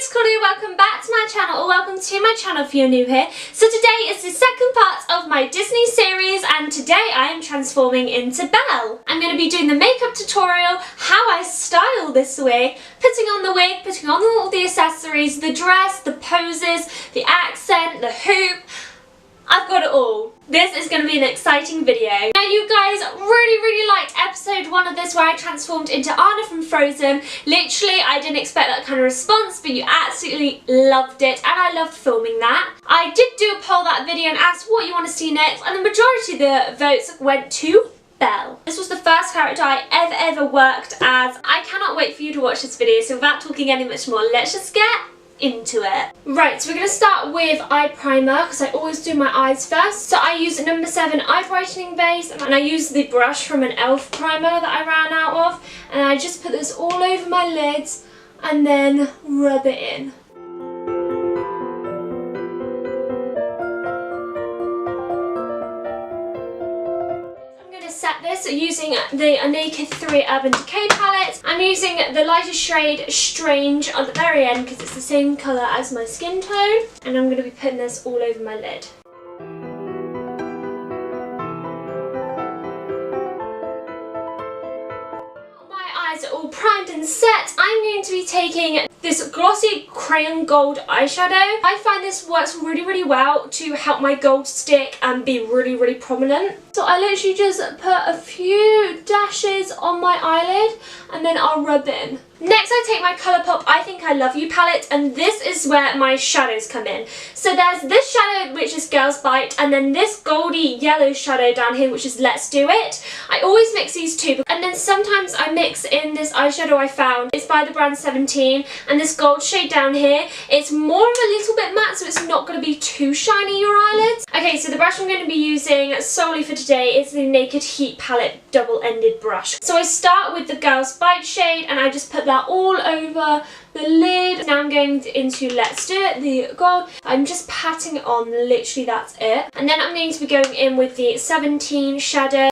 it's Claudia, welcome back to my channel, or welcome to my channel if you're new here. So today is the second part of my Disney series, and today I am transforming into Belle. I'm going to be doing the makeup tutorial, how I style this wig, putting on the wig, putting on all the accessories, the dress, the poses, the accent, the hoop. I've got it all. This is going to be an exciting video. Now you guys really liked episode 1 of this where I transformed into Anna from Frozen. Literally, I didn't expect that kind of response, but you absolutely loved it, and I loved filming that. I did do a poll that video and asked what you want to see next, and the majority of the votes went to Belle. This was the first character I ever worked as. I cannot wait for you to watch this video, so without talking any much more, let's just get into it. Right, so we're going to start with eye primer because I always do my eyes first. So I use number 7 eye brightening base, and I use the brush from an e.l.f. primer that I ran out of, and I just put this all over my lids and then rub it in. Set this using the Naked 3 Urban Decay palette. I'm using the lightest shade Strange on the very end because it's the same colour as my skin tone, and I'm going to be putting this all over my lid. My eyes are all primed and set. I'm going to be taking this glossy crayon gold eyeshadow. I find this works really well to help my gold stick and be really prominent. So I literally just put a few dashes on my eyelid and then I'll rub in. Next I take my Colourpop I Think I Love You palette, and this is where my shadows come in. So there's this shadow which is Girls Bite, and then this goldy yellow shadow down here which is Let's Do It. I always mix these two, and then sometimes I mix in this eyeshadow I found. It's by the brand 17, and this gold shade down here, it's more of a little bit matte, so it's not going to be too shiny your eyelids. Okay, so the brush I'm going to be using solely for today is the Naked Heat palette double-ended brush. So I start with the Girls Bite shade and I just put that all over the lid. Now I'm going into Let's Do It, the gold. I'm just patting it on, literally that's it. And then I'm going to be going in with the 17 shadow.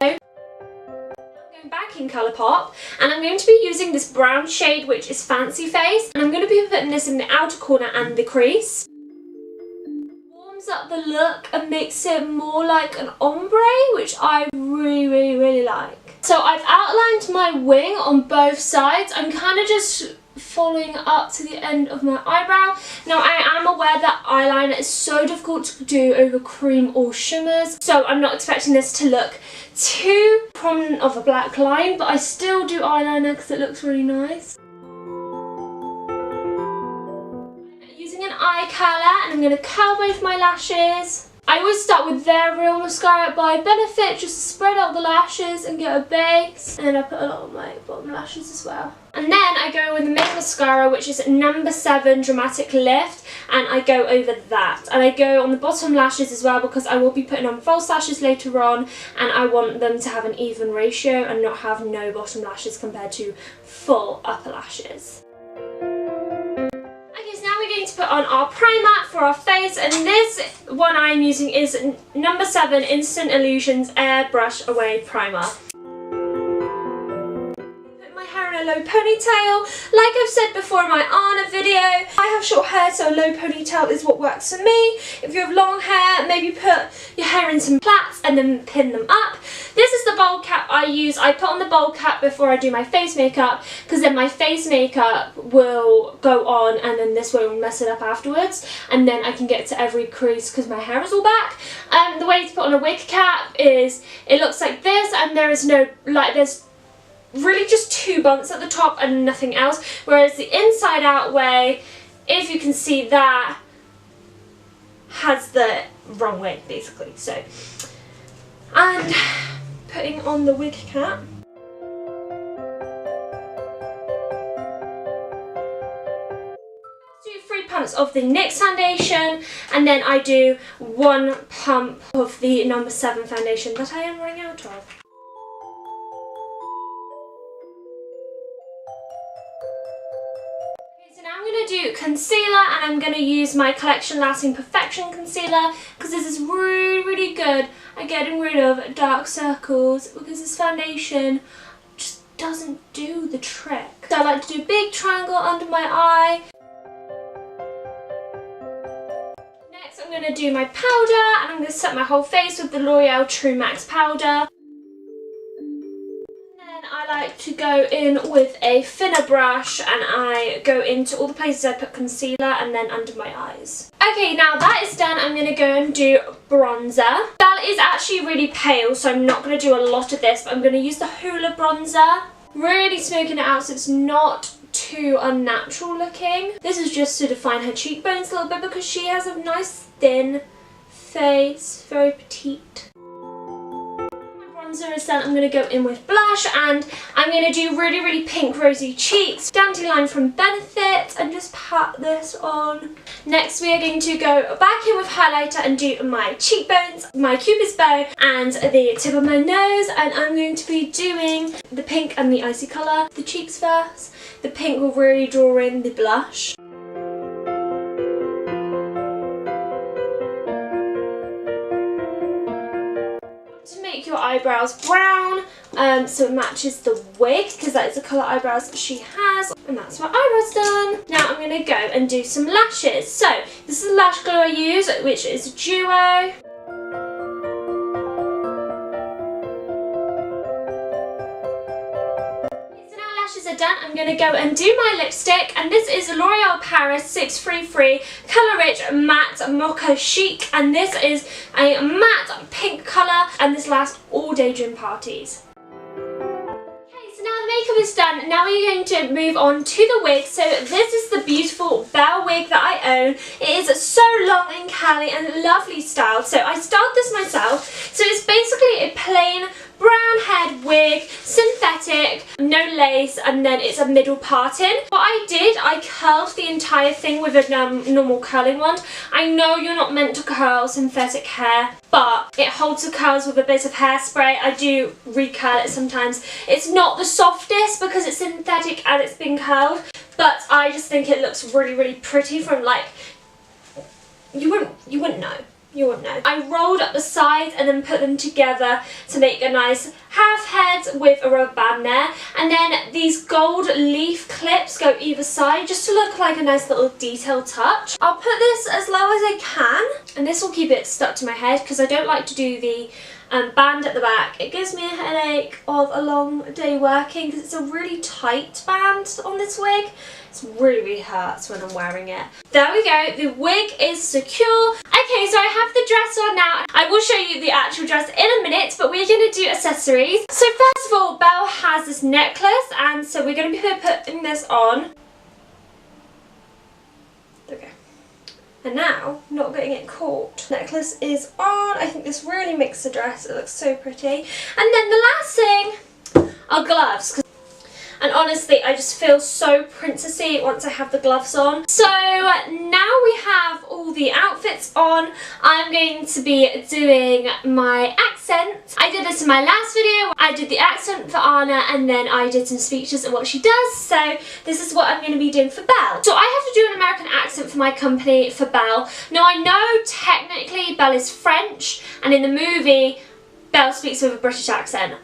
Back in Colourpop, and I'm going to be using this brown shade which is Fancy Face, and I'm going to be putting this in the outer corner and the crease. Warms up the look and makes it more like an ombre, which I really like. So I've outlined my wing on both sides. I'm kind of just following up to the end of my eyebrow. Now I am aware that eyeliner is so difficult to do over cream or shimmers, so I'm not expecting this to look too prominent of a black line, but I still do eyeliner because it looks really nice. Using an eye curler, and I'm going to curl both my lashes. I always start with their Real Mascara by Benefit, just to spread out the lashes and get a base. And then I put a lot on my bottom lashes as well. And then I go with the main mascara, which is number 7 Dramatic Lift, and I go over that. And I go on the bottom lashes as well because I will be putting on false lashes later on, and I want them to have an even ratio and not have no bottom lashes compared to full upper lashes. We're going to put on our primer for our face, and this one I'm using is number 7 Instant Illusions Airbrush Away Primer. Put my hair in a low ponytail. Like I've said before in my Anna video, I have short hair, so a low ponytail is what works for me. If you have long hair, maybe put your hair in some plaits and then pin them up. This is the bowl cap I use. I put on the bowl cap before I do my face makeup because then my face makeup will go on and then this won't mess it up afterwards, and then I can get to every crease because my hair is all back. The way to put on a wig cap is it looks like this, and there is no, like, there's really just 2 bumps at the top and nothing else, whereas the inside out way, if you can see that, has the wrong way basically. So, and putting on the wig cap. Do 3 pumps of the NYX foundation, and then I do 1 pump of the number 7 foundation that I am running out of. I'm going to do concealer, and I'm going to use my Collection Lasting Perfection concealer because this is really good at getting rid of dark circles, because this foundation just doesn't do the trick. So I like to do a big triangle under my eye. going to do my powder, and I'm going to set my whole face with the L'Oreal True Max powder. I like to go in with a thinner brush, and I go into all the places I put concealer and then under my eyes. Okay, now that is done, I'm going to go and do bronzer. That is actually really pale, so I'm not going to do a lot of this, but I'm going to use the Hoola bronzer. Really smoking it out so it's not too unnatural looking. This is just to define her cheekbones a little bit because she has a nice thin face, very petite. Is done, I'm going to go in with blush, and I'm going to do really, really pink rosy cheeks. Dandelion from Benefit, and just pat this on. Next we are going to go back in with highlighter and do my cheekbones, my cupid's bow, and the tip of my nose, and I'm going to be doing the pink and the icy colour. The cheeks first. The pink will really draw in the blush. Your eyebrows brown so it matches the wig, because that is the colour eyebrows she has, and that's my eyebrows done. Now I'm going to go and do some lashes. So this is the lash glue I use, which is Duo. Are done, I'm going to go and do my lipstick, and this is L'Oreal Paris 633 Colour Rich Matte Mocha Chic, and this is a matte pink colour, and this lasts all day gym parties. Okay, so now the makeup is done. Now we're going to move on to the wig. So this is the beautiful Belle wig that I own. It is so long and curly and lovely styled, so I styled this myself. So it's basically a plain brown head wig, synthetic, no lace, and then it's a middle parting. What I did, I curled the entire thing with a normal curling wand. I know you're not meant to curl synthetic hair, but it holds the curls with a bit of hairspray. I do recurl it sometimes. It's not the softest because it's synthetic and it's been curled, but I just think it looks really, really pretty from like, you wouldn't know. You wouldn't know. I rolled up the sides and then put them together to make a nice half head with a rubber band there. And then these gold leaf clips go either side just to look like a nice little detail touch. I'll put this as low as I can, and this will keep it stuck to my head because I don't like to do the band at the back. It gives me a headache of a long day working because it's a really tight band on this wig. It really hurts when I'm wearing it. There we go, the wig is secure. Okay, so I have the dress on now. I will show you the actual dress in a minute, but we're going to do accessories. So first of all, Belle has this necklace, and so we're going to be putting this on. Okay. And now, not getting it caught. Necklace is on. I think this really makes the dress. It looks so pretty. And then the last thing are gloves. And honestly, I just feel so princessy once I have the gloves on. So now we have all the outfits on. I'm going to be doing my accent. I did this in my last video. I did the accent for Anna, and then I did some speeches and what she does. So this is what I'm going to be doing for Belle. So I have to do an American accent for my company for Belle. Now I know technically Belle is French, and in the movie Belle speaks with a British accent.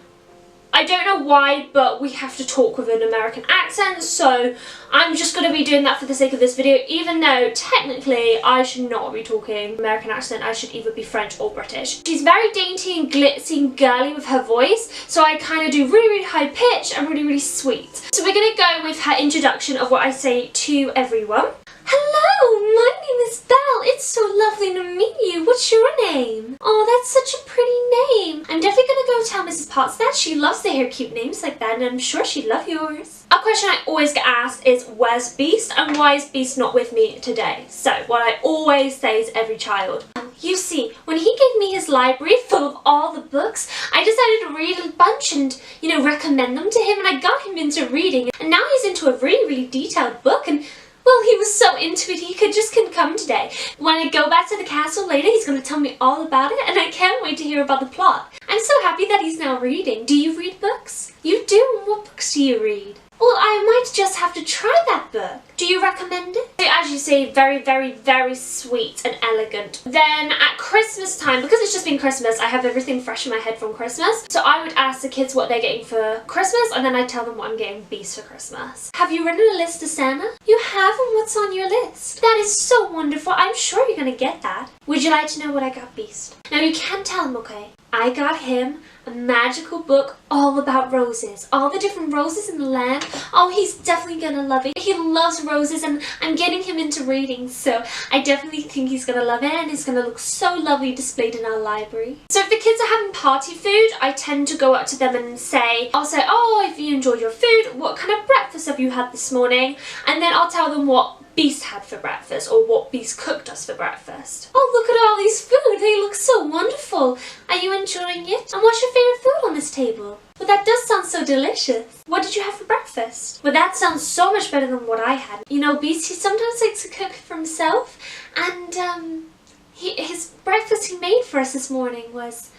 I don't know why, but we have to talk with an American accent, so I'm just going to be doing that for the sake of this video, even though technically I should not be talking American accent. I should either be French or British. She's very dainty and glitzy and girly with her voice, so I kind of do really, really high pitch and really, really sweet. So we're going to go with her introduction of what I say to everyone. Hello, my name is Belle. It's so lovely to meet you. What's your name? Oh, that's such a pretty name. I'm definitely going to go tell Mrs. Potts that. She loves to hear cute names like that, and I'm sure she'd love yours. A question I always get asked is, where's Beast, and why is Beast not with me today? So what I always say is every child. You see, when he gave me his library full of all the books, I decided to read a bunch and, recommend them to him, and I got him into reading. And now he's into a really, really detailed book, and well, he was so into it he couldn't come today. When I go back to the castle later, he's going to tell me all about it, and I can't wait to hear about the plot. I'm so happy that he's now reading. Do you read books? You do? What books do you read? Well, I might just have to try that book. Do you recommend it? I as you see, very, very, very sweet and elegant. Then at Christmas time, because it's just been Christmas, I have everything fresh in my head from Christmas. So I would ask the kids what they're getting for Christmas, and then I tell them what I'm getting Beast for Christmas. Have you written a list to Santa? You have, and what's on your list? That is so wonderful. I'm sure you're gonna get that. Would you like to know what I got Beast? Now you can tell him, okay? I got him a magical book all about roses. All the different roses in the land. Oh, he's definitely gonna love it. He loves roses, and I'm getting him into reading, so I definitely think he's gonna love it, and it's gonna look so lovely displayed in our library. So if the kids are having party food, I tend to go up to them and I'll say, oh, if you enjoyed your food, what kind of breakfast have you had this morning? And then I'll tell them what Beast had for breakfast, or what Beast cooked us for breakfast. Oh, look at all these food. They look so wonderful. Are you enjoying it? And what's your favourite food on this table? Well, that does sound so delicious. What did you have for breakfast? Well, that sounds so much better than what I had. You know, Beast, he sometimes likes to cook for himself, and his breakfast he made for us this morning was,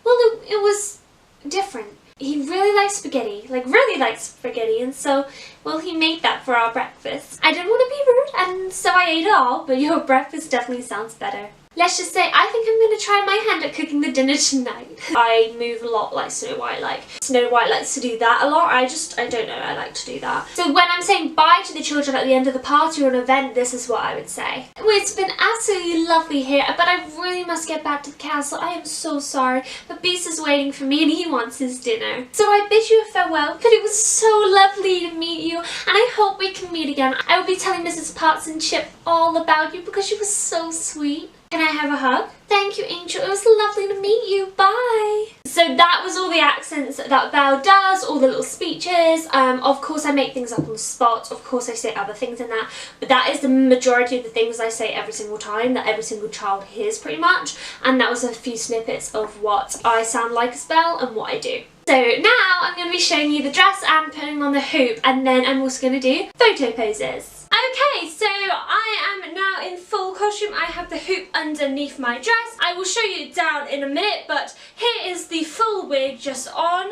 well, it was different. He really likes spaghetti, and so, well, he made that for our breakfast. I didn't want to be rude, and so I ate it all, but your breakfast definitely sounds better. Let's just say, I think I'm going to try my hand at cooking the dinner tonight. I move a lot like Snow White. Snow White likes to do that a lot. I don't know, I like to do that. So when I'm saying bye to the children at the end of the party or an event, this is what I would say. Well, it's been absolutely lovely here, but I really must get back to the castle. I am so sorry, but Beast is waiting for me and he wants his dinner. So I bid you a farewell, but it was so lovely to meet you, and I hope we can meet again. I will be telling Mrs. Potts and Chip all about you because she was so sweet. Can I have a hug? Thank you, Angel. It was lovely to meet you. Bye. So that was all the accents that Belle does, all the little speeches. Of course, I make things up on the spot. Of course, I say other things in that. But that is the majority of the things I say every single time, that every single child hears pretty much. And that was a few snippets of what I sound like as Belle and what I do. So now I'm going to be showing you the dress and putting on the hoop, and then I'm also going to do photo poses. Okay, so I am now in full costume. I have the hoop underneath my dress. I will show you down in a minute, but here is the full wig just on.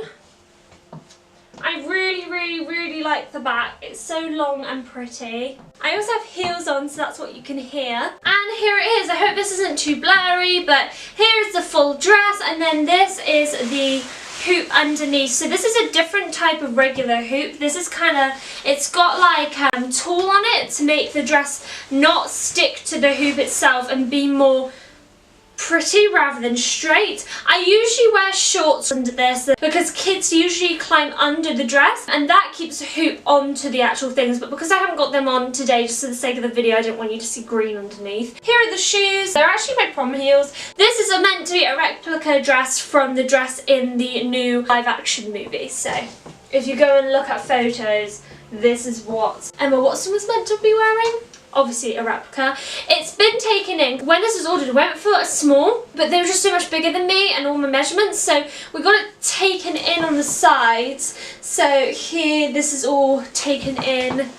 I really, really, really like the back. It's so long and pretty. I also have heels on, so that's what you can hear. And here it is. I hope this isn't too blurry, but here is the full dress, and then this is the hoop underneath. So this is a different type of regular hoop. This is it's got like tulle on it to make the dress not stick to the hoop itself and be more pretty rather than straight. I usually wear shorts under this because kids usually climb under the dress, and that keeps the hoop onto the actual things, but because I haven't got them on today just for the sake of the video, I didn't want you to see green underneath. Here are the shoes. They're actually my prom heels. This is meant to be a replica dress from the dress in the new live action movie, so if you go and look at photos, this is what Emma Watson was meant to be wearing. Obviously a replica. It's been taken in. When this was ordered, I went for a small, but they were just so much bigger than me and all my measurements, so we got it taken in on the sides. So here, this is all taken in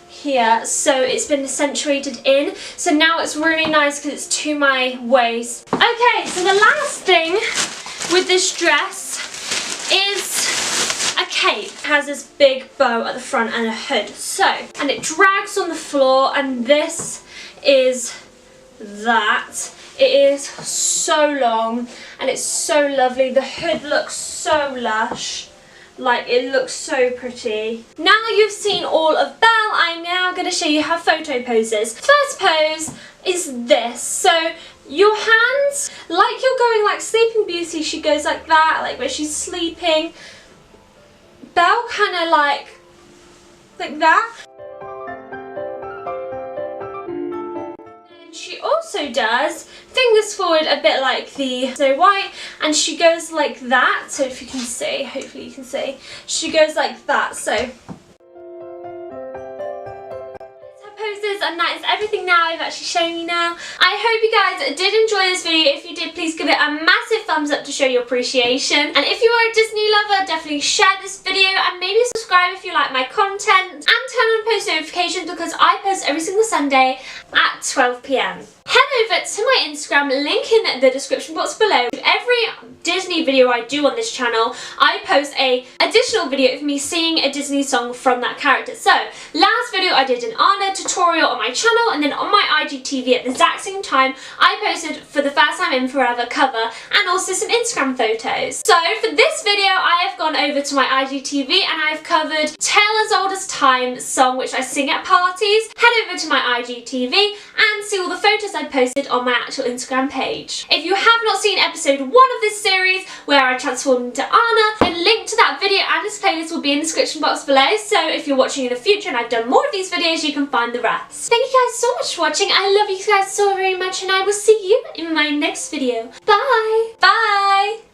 here, so it's been accentuated in. So now it's really nice because it's to my waist. Okay, so the last thing with this dress is a cape. It has this big bow at the front and a hood, and it drags on the floor, and this is that. It is so long and it's so lovely. The hood looks so lush, like it looks so pretty. Now you've seen all of Belle, I'm now going to show you her photo poses. First pose is this. So your hands, like you're going like Sleeping Beauty, she goes like that, like where she's sleeping. Belle kind of like that. And she also does fingers forward a bit like the Snow White, and she goes like that. So if you can see, hopefully you can see, she goes like that. So poses, and that is everything now I've actually shown you now. I hope you guys did enjoy this video. If you did, please give it a massive thumbs up to show your appreciation, and if you are a Disney lover, definitely share this video and maybe subscribe if you like my content, and turn on post notifications because I post every single Sunday at 12 PM. Hello over to my Instagram, link in the description box below. With every Disney video I do on this channel, I post a additional video of me singing a Disney song from that character. So, last video I did an Anna tutorial on my channel, and then on my IGTV at the exact same time, I posted For the First Time in Forever cover and also some Instagram photos. So, for this video, I have gone over to my IGTV and I've covered Tale as Old as Time song, which I sing at parties. Head over to my IGTV and see all the photos I posted on my actual Instagram page. If you have not seen episode 1 of this series, where I transformed into Anna, then link to that video and this playlist will be in the description box below, so if you're watching in the future and I've done more of these videos, you can find the rest. Thank you guys so much for watching. I love you guys so very much, and I will see you in my next video. Bye! Bye!